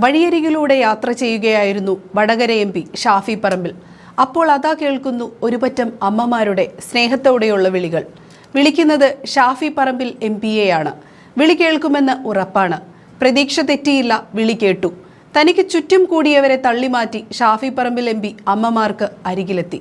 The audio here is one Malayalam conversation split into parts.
വഴിയരികിലൂടെ യാത്ര ചെയ്യുകയായിരുന്നു വടകര MP ഷാഫി പറമ്പിൽ. അപ്പോൾ അതാ കേൾക്കുന്നു ഒരുപറ്റം അമ്മമാരുടെ സ്നേഹത്തോടെയുള്ള വിളികൾ. വിളിക്കുന്നത് ഷാഫി പറമ്പിൽ MPയെയാണ്. വിളി കേൾക്കുമെന്ന് ഉറപ്പാണ്. പ്രതീക്ഷ തെറ്റിയില്ല, വിളി കേട്ടു. തനിക്ക് ചുറ്റും കൂടിയവരെ തള്ളിമാറ്റി ഷാഫി പറമ്പിൽ MP അമ്മമാർക്ക് അരികിലെത്തി.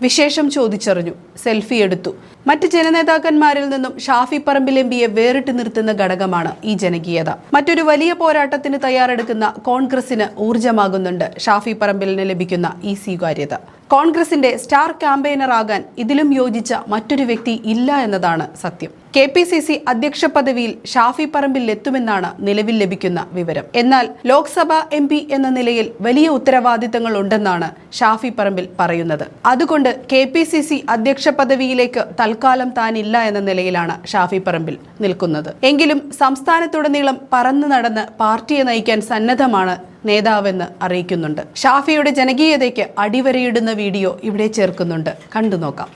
വിശേഷം ചോദിച്ചറിഞ്ഞു, സെൽഫി എടുത്തു. മറ്റ് ജനനേതാക്കന്മാരിൽ നിന്നും ഷാഫി പറമ്പിൽ MPയെ വേറിട്ട് നിർത്തുന്ന ഘടകമാണ് ഈ ജനകീയത. മറ്റൊരു വലിയ പോരാട്ടത്തിന് തയ്യാറെടുക്കുന്ന കോൺഗ്രസിന് ഊർജമാകുന്നുണ്ട് ഷാഫി പറമ്പിലിന് ലഭിക്കുന്ന ഈ സ്വീകാര്യത. കോൺഗ്രസിന്റെ സ്റ്റാർ ക്യാമ്പയിനർ ആകാൻ ഇതിലും യോജിച്ച മറ്റൊരു വ്യക്തി ഇല്ല എന്നതാണ് സത്യം. KPCC അധ്യക്ഷ പദവിയിൽ ഷാഫി പറമ്പിൽ എത്തുമെന്നാണ് നിലവിൽ ലഭിക്കുന്ന വിവരം. എന്നാൽ ലോക്സഭാ MP എന്ന നിലയിൽ വലിയ ഉത്തരവാദിത്തങ്ങൾ ഉണ്ടെന്നാണ് ഷാഫി പറമ്പിൽ പറയുന്നത്. അതുകൊണ്ട് KPCC അധ്യക്ഷ പദവിയിലേക്ക് തൽക്കാലം താനില്ല എന്ന നിലയിലാണ് ഷാഫി പറമ്പിൽ നിൽക്കുന്നത്. എങ്കിലും സംസ്ഥാനത്തുടനീളം പറന്നു നടന്ന് പാർട്ടിയെ നയിക്കാൻ സന്നദ്ധമാണ് നേതാവെന്ന് അറിയിക്കുന്നുണ്ട്. ഷാഫിയുടെ ജനകീയതയ്ക്ക് അടിവരയിടുന്ന വീഡിയോ ഇവിടെ ചേർക്കുന്നുണ്ട്, കണ്ടു നോക്കാം.